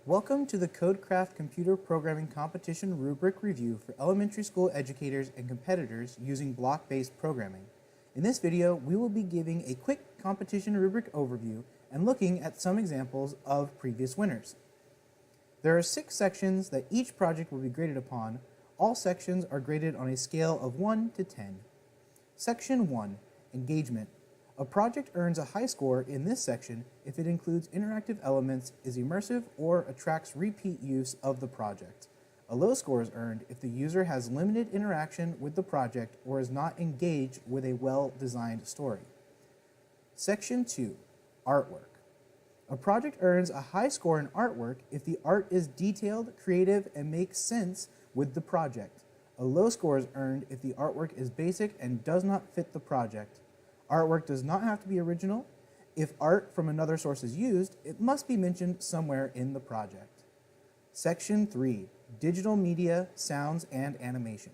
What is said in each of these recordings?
Welcome to the CodeCraft Computer Programming Competition Rubric Review for elementary school educators and competitors using block-based programming. In this video, we will be giving a quick competition rubric overview and looking at some examples of previous winners. There are 6 sections that each project will be graded upon. All sections are graded on a scale of 1 to 10. Section 1, Engagement. A project earns a high score in this section if it includes interactive elements, is immersive, or attracts repeat use of the project. A low score is earned if the user has limited interaction with the project or is not engaged with a well-designed story. Section 2, Artwork. A project earns a high score in artwork if the art is detailed, creative, and makes sense with the project. A low score is earned if the artwork is basic and does not fit the project. Artwork does not have to be original. If art from another source is used, it must be mentioned somewhere in the project. Section 3, Digital Media, Sounds, and Animation.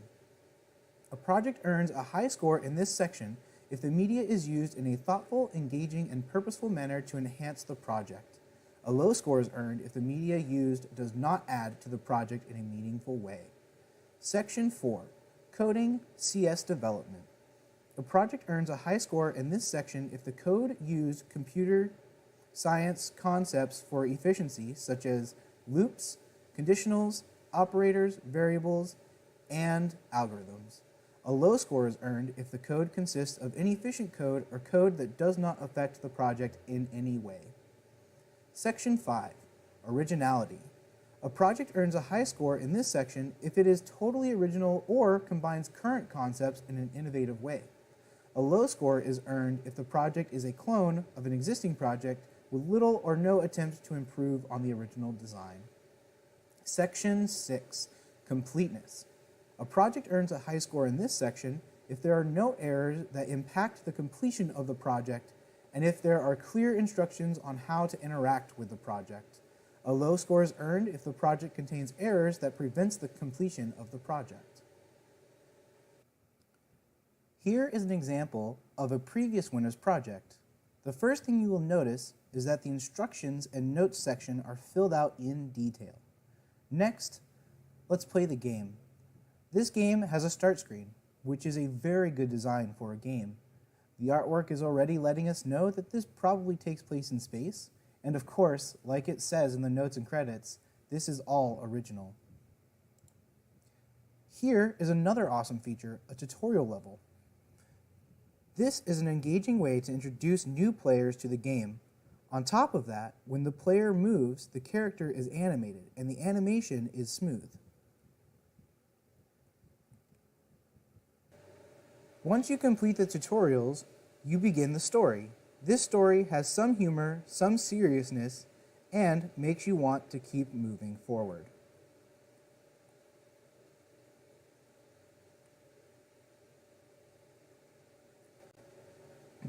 A project earns a high score in this section if the media is used in a thoughtful, engaging, and purposeful manner to enhance the project. A low score is earned if the media used does not add to the project in a meaningful way. Section 4, Coding, CS Development. A project earns a high score in this section if the code used computer science concepts for efficiency, such as loops, conditionals, operators, variables, and algorithms. A low score is earned if the code consists of inefficient code or code that does not affect the project in any way. Section 5, Originality. A project earns a high score in this section if it is totally original or combines current concepts in an innovative way. A low score is earned if the project is a clone of an existing project with little or no attempt to improve on the original design. Section 6, Completeness. A project earns a high score in this section if there are no errors that impact the completion of the project and if there are clear instructions on how to interact with the project. A low score is earned if the project contains errors that prevents the completion of the project. Here is an example of a previous winner's project. The first thing you will notice is that the instructions and notes section are filled out in detail. Next, let's play the game. This game has a start screen, which is a very good design for a game. The artwork is already letting us know that this probably takes place in space, and of course, like it says in the notes and credits, this is all original. Here is another awesome feature, a tutorial level. This is an engaging way to introduce new players to the game. On top of that, when the player moves, the character is animated, and the animation is smooth. Once you complete the tutorials, you begin the story. This story has some humor, some seriousness, and makes you want to keep moving forward.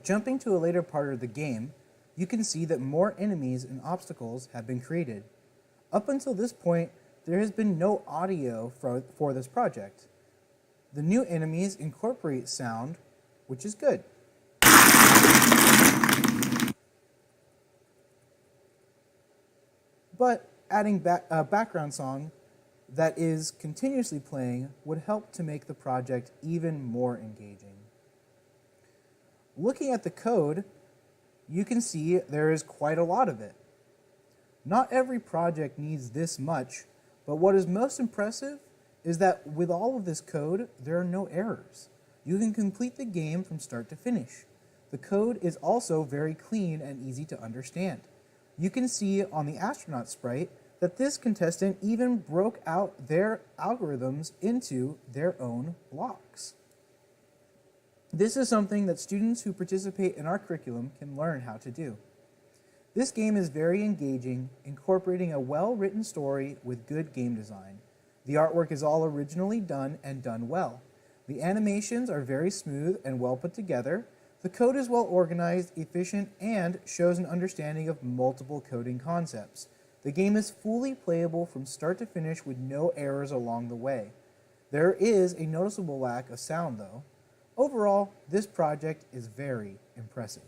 Jumping to a later part of the game, you can see that more enemies and obstacles have been created. Up until this point, there has been no audio for this project. The new enemies incorporate sound, which is good. But adding a background song that is continuously playing would help to make the project even more engaging. Looking at the code, you can see there is quite a lot of it. Not every project needs this much, but what is most impressive is that with all of this code, there are no errors. You can complete the game from start to finish. The code is also very clean and easy to understand. You can see on the astronaut sprite that this contestant even broke out their algorithms into their own blocks. This is something that students who participate in our curriculum can learn how to do. This game is very engaging, incorporating a well-written story with good game design. The artwork is all originally done and done well. The animations are very smooth and well put together. The code is well organized, efficient, and shows an understanding of multiple coding concepts. The game is fully playable from start to finish with no errors along the way. There is a noticeable lack of sound though. Overall, this project is very impressive.